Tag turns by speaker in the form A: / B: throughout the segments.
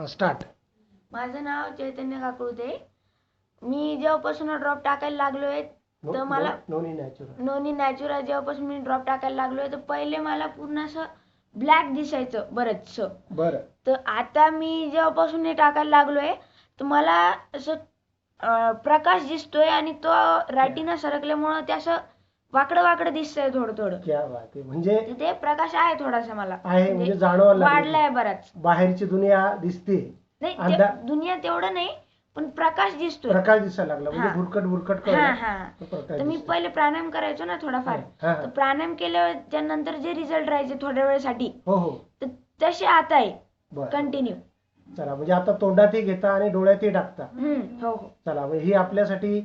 A: Start.
B: माझं नाव चैतन्य काकुळते. मी जेव्हापासून drop टाकायला लागलोय तर मला नोनी नॅचरल जेव्हापासून मी ड्रॉप टाकायला लागलोय तर पहिले मला पूर्ण असं ब्लॅक दिसायचं बरंच.
A: बरं.
B: तर आता मी जेव्हापासून हे टाकायला लागलोय तर मला असं प्रकाश दिसतोय आणि तो रॅटिना सरकल्यामुळे ते असं वाकडं वाकडं दिसतंय थोडं थोडं.
A: क्या बात आहे. म्हणजे
B: ते प्रकाश आहे थोडासा मला
A: आहे म्हणजे जाणवायला
B: वाढलाय बराच.
A: बाहेरची दुनिया दिसते
B: नाही दुनिया तेवढं नाही पण प्रकाश दिसतोय.
A: प्रकाश दिसायला लागला म्हणजे भुरकट भुरकट
B: तर मी पहिले प्राणायाम करायचो ना थोडाफार. तर प्राणायाम केल्याच्या नंतर जे रिझल्ट राहायचे थोड्या वेळेसाठी तर तसे आता आहे कंटिन्यू.
A: चला म्हणजे आता तोंडातही घेता आणि डोळ्यातही टाकता.
B: हो.
A: चला म्हणजे ही आपल्यासाठी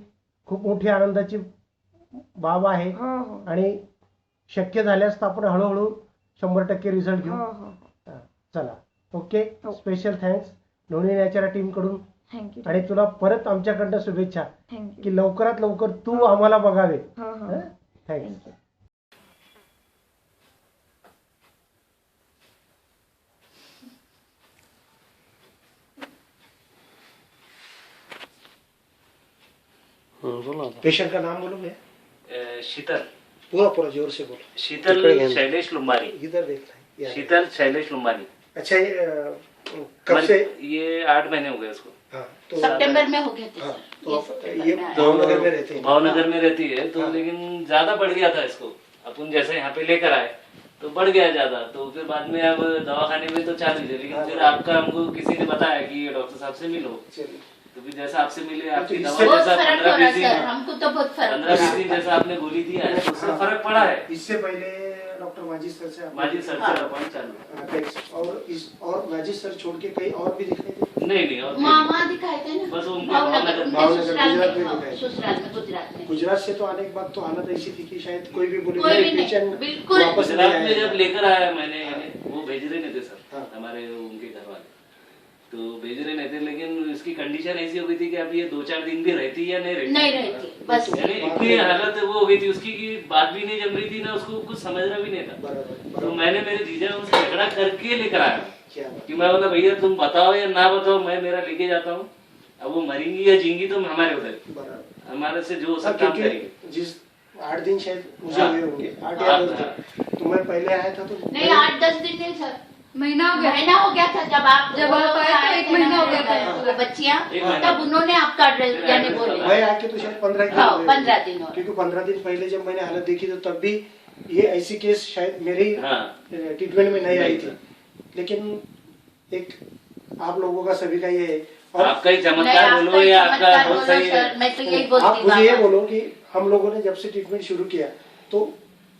A: खूप मोठी आनंदाची बाब आहे. आणि शक्य झाल्यास तर आपण हळूहळू 100% रिझल्ट घेऊ. चला ओके. स्पेशल थँक्स नोनी नॅचरल टीम कडून. आणि तुला परत आमच्याकडनं शुभेच्छा की लवकरात लवकर तू आम्हाला बघावे. थँक्स. पेशेंट का नाम बोलोगे?
C: शीतल.
A: पूरा जोर से बोलो.
C: शीतल शैलेश लुम्बानी.
A: इधर देखना.
C: शीतल शैलेश लुम्बानी.
A: अच्छा कब से?
C: ये 8 महीने हो गए उसको.
A: तो
D: सितंबर में हो गया था.
A: तो ये भावनगर में रहते हैं.
C: भावनगर में रहती है तो लेकिन ज्यादा बढ़ गया था इसको. अपन जैसे यहाँ पे लेकर आए तो बढ़ गया ज्यादा. तो फिर बाद में अब दवाखाने में तो चालू है लेकिन फिर आपका हमको किसी ने बताया कि डॉक्टर साहब से मिलो. तो फिर जैसा आपसे मिले आपकी दवा जैसा 15-20 दिन
D: हमको तो बहुत फर्क
C: 15-20 दिन जैसा आपने गोली दी है उससे फर्क पड़ा है.
A: इससे पहले डॉक्टर माजिद सर से
C: माजिद सर से अपॉइंट चालू.
A: और माजिद सर छोड़ के कहीं और भी दिखाई थे?
C: नहीं और
D: मामा दिखाए थे ना.
C: बस उनके
D: भावनगर
A: गुजरात में
D: गुजरात में.
A: गुजरात से तो आने के बाद तो हालत ऐसी थी कि शायद कोई भी बोले
D: बिल्कुल.
C: गुजरात में जब लेकर आया मैंने वो भेज रहे नहीं थे सर हमारे उनके घर वाले. तो भेज रहे नहीं थे लेकिन इसकी कंडीशन ऐसी हो गई थी कि अब ये 2-4 दिन भी रहती या नहीं रहती.
D: बस
C: यानी इतनी हालत वो हो गई थी उसकी कि बात भी नहीं जम रही थी ना उसको कुछ समझना भी नहीं था. तो मैंने मेरे जीजा उनसे झगड़ा करके लेकर आया कि मैं बोला भैया तुम बताओ या ना बताओ मैं मेरा लेके जाता हूँ. अब वो मरेंगी या जींगी तो हमारे उधर हमारे से जो सब काम करेंगे.
A: जिस 8 दिन शायद मुझे हुए होंगे 8 या 10 दिन. तो मैं पहले आया था तो
D: नहीं 8-10 दिन नहीं सर. महीना हो गया था जब आप
E: आए तो 1 महीना हो गया था.
D: वो बच्चियाँ तब उन्होंने आपका एड्रेस यानी बोले.
A: मैं आके तो शायद 15
D: दिन
A: क्योंकि 15 दिन पहले जब मैंने हालत देखी तो तब भी ये ऐसी केस शायद मेरी ट्रीटमेंट में नहीं आई थी. लेकिन एक आप लोगों का सभी का ये है.
C: और आपका ही चमत्कार बोलो या आपका बहुत सही है.
D: मैं तो यही बोलती
A: आप मुझे ये बोलो कि हम लोगों ने जब से ट्रीटमेंट शुरू किया तो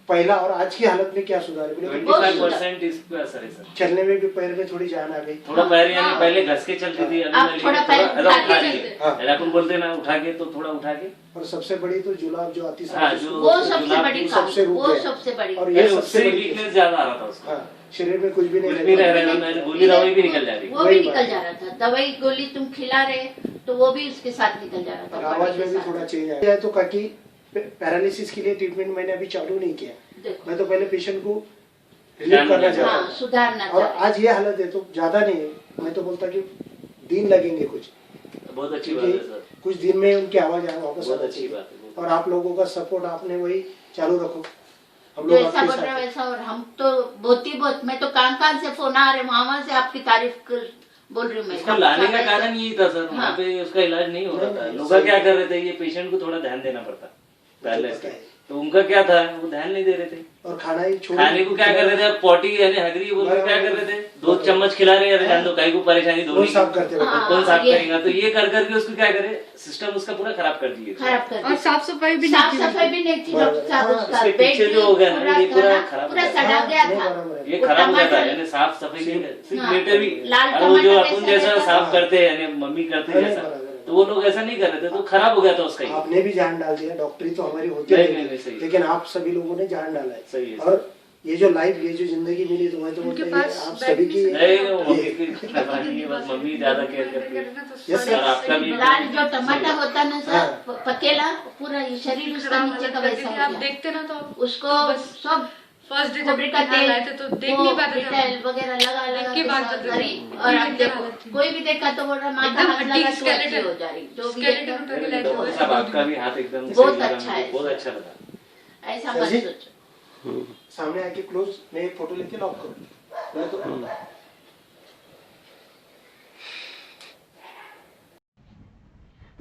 A: पहला और आज की हालत में क्या सुधार है?
C: 25% इसका असर है सर.
A: चलने में भी पैर में थोड़ी जान आ गई.
C: थोड़ा पैर यानी पहले घस के चलती थी
D: अब थोड़ा पैर उठा के
C: अपन बोलते ना उठा के तो थोड़ा उठा के.
A: और सबसे बड़ी तो जुलाब जो आती
D: वो सबसे बड़ी वो सबसे बड़ी.
A: और ये सबसे
C: वीकनेस ज्यादा आ रहा था उसका.
A: शरीर में कुछ भी नहीं
C: रह रहा. गोली दवाई भी निकल जा रही.
D: वो भी निकल जा रहा था. दवाई गोली तुम खिला रहे तो वो भी उसके साथ निकल जा रहा था.
A: आवाज में भी थोड़ा चेंज आया है. तो काकी पैरालिसिस के लिए ट्रीटमेंट मैंने अभी चालू नहीं किया. मैं तो पहले पेशेंट को रिलीव करना चाहता हूँ
D: सुधारना.
A: और आज ये हालत है तो ज्यादा नहीं है. मैं तो बोलता कि दिन लगेंगे कुछ.
C: बहुत अच्छी बात है सर.
A: कुछ दिन में उनकी आवाज वापस
C: बहुत अच्छी बात है.
A: और आप लोगों का सपोर्ट आपने वही चालू रखो. हम
D: जो
A: लोग
D: ऐसा बोल रहे हो वैसा. और हम तो बहुत मैं तो कान से फोन आ रहे वहां से आपकी तारीफ बोल रही हूँ मैं.
C: इसको लाने का कारण यही था सर. वहाँ पे उसका इलाज नहीं हो रहा था. लोग क्या कर रहे थे ये पेशेंट को थोड़ा ध्यान देना पड़ता पहले से. तो उनका क्या था वो ध्यान नहीं दे रहे थे.
A: और खाना ही
C: खाने को क्या कर रहे थे पॉटी यानी हगरी बोल के क्या कर रहे थे 2 चम्मच खिला रहे हैं. जान दो गाय को परेशानी
A: कौन साफ करते हैं
C: कौन साफ करेगा. तो ये कर करके उसको क्या करे सिस्टम उसका पूरा खराब कर दिए.
E: और साफ सफाई भी
D: नहीं थी डॉक्टर साहब. उसका
C: पीछे जो हो गया ना ये पूरा खराब
D: पूरा सड़ा गया था.
C: ये खराब हो गया था यानी साफ सफाई सिर्फ लेटे भी. और वो जो अपन जैसा साफ करते हैं यानी मम्मी करते हैं जैसा तो वो लोग ऐसा नहीं कर रहे थे तो खराब हो गया था उसका.
A: आपने भी जान डाल दिया. डॉक्टरी तो हमारी होती है लेकिन आप सभी लोगों ने जान डाला है.
C: सही है.
A: और ये जो लाइफ ये जो जिंदगी मिली तो मैं तो बोलता हूँ आप सभी की
C: मम्मी ज्यादा केयर करती है.
A: सर
C: आपका भी
D: लाल जो टमाटर होता ना सर पकेला पूरा शरीर उसका नीचे का वैसा
E: आप देखते ना तो
D: उसको सब
E: फर्स्ट डे जब
D: खोपड़ी का
E: यहाँ
D: तेल
E: लाए थे तो देख नहीं पाते थे हम।
D: तेल वगैरह लगा
E: देख
D: लगा
E: के
D: के
E: भाग
D: साथ
E: जाते थे।
D: करी। और अब
E: एकदम
D: देखो
E: हालत थी।
D: कोई भी देखा तो बोल रहा माँ का
E: एकदम
D: हाथ
E: हड्डी
D: लगा तो अच्छी
E: skeleton।
D: हो जा रही, जो भी
E: skeleton
D: देखा
E: उठा के लाए थे।
C: डॉक्टर साहब आपका भी हाथ एकदम
D: बहुत
C: सही लगा,
D: अच्छा
C: मुझे
D: है।
C: बहुत अच्छा लगा।
D: ऐसा
A: सर
D: मत
A: जी।
D: सोचो।
A: सामने आके क्लोज मैं एक फोटो लेके लॉक करू बोले तो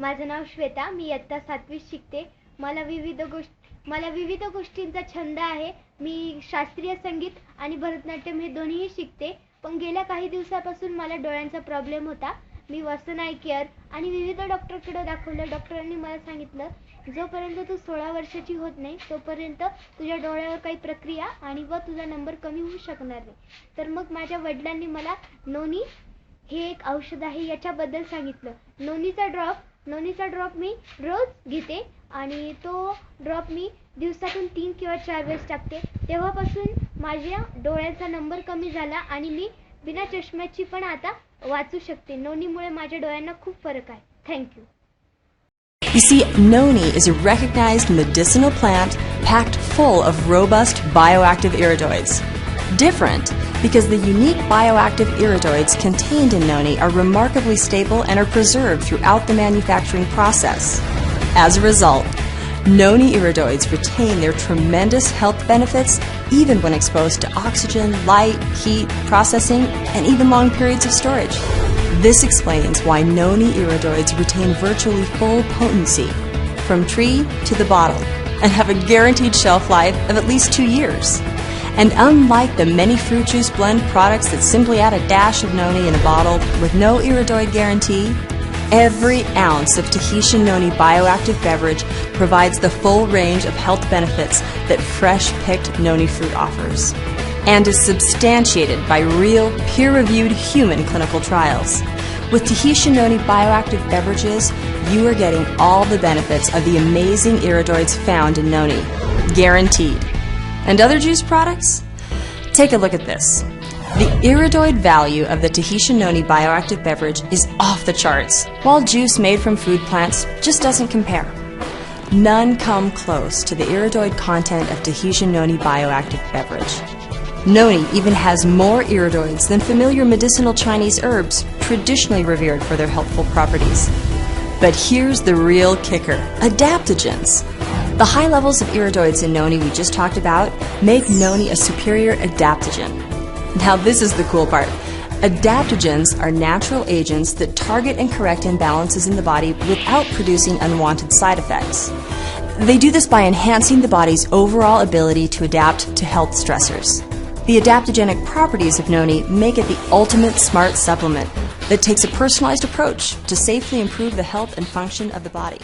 F: माझं नाव श्वेता, मी इयत्ता 7वीत शिकते. मला विविध गोष्टींचा छंद आहे. मी शास्त्रीय संगीत आणि भरतनाट्यम हे दोन्हीही शिकते. पण गेल्या काही दिवसापासून मला डोळ्यांचा प्रॉब्लेम होता. मी वसंत आय केअर आणि विविध डॉक्टरकडे दाखवलं. डॉक्टरांनी मला सांगितलं, जोपर्यंत तू 16 वर्षाची होत नाही तोपर्यंत तुझ्या डोळ्यावर काही प्रक्रिया आणि व तुझा नंबर कमी होऊ शकणार नाही. तर मग माझ्या वडिलांनी मला नोनी हे एक औषध आहे याच्याबद्दल सांगितलं. नोनीचा ड्रॉप मी रोज घेते आणि तो ड्रॉप मी दिवसातून 3 किंवा 4 वेळेस टाकते. तेव्हापासून माझ्या डोळ्याचा नंबर कमी झाला आणि मी बिना चष्म्याची पण आता वाचू शकते. नोनीमुळे माझ्या डोळ्यांना खूप फरक आहे. Thank you.
G: You see, noni is a recognized medicinal plant packed full of robust bioactive iridoids. Different because the unique bioactive iridoids contained in noni are remarkably stable and are preserved throughout the manufacturing process. As a result, noni iridoids retain their tremendous health benefits even when exposed to oxygen, light, heat, processing, and even long periods of storage. This explains why noni iridoids retain virtually full potency from tree to the bottle and have a guaranteed shelf life of at least 2 years. And unlike the many fruit juice blend products that simply add a dash of noni in a bottle with no iridoid guarantee, every ounce of Tahitian noni bioactive beverage provides the full range of health benefits that fresh-picked noni fruit offers, and is substantiated by real, peer-reviewed human clinical trials. With Tahitian noni bioactive beverages, you are getting all the benefits of the amazing iridoids found in noni, guaranteed. And other juice products? Take a look at this. The iridoid value of the Tahitian noni bioactive beverage is off the charts, while juice made from food plants just doesn't compare. None come close to the iridoid content of Tahitian noni bioactive beverage. Noni even has more iridoids than familiar medicinal Chinese herbs traditionally revered for their helpful properties. But here's the real kicker: adaptogens. The high levels of iridoids in noni we just talked about make noni a superior adaptogen. Now this is the cool part. Adaptogens are natural agents that target and correct imbalances in the body without producing unwanted side effects. They do this by enhancing the body's overall ability to adapt to health stressors. The adaptogenic properties of noni make it the ultimate smart supplement that takes a personalized approach to safely improve the health and function of the body.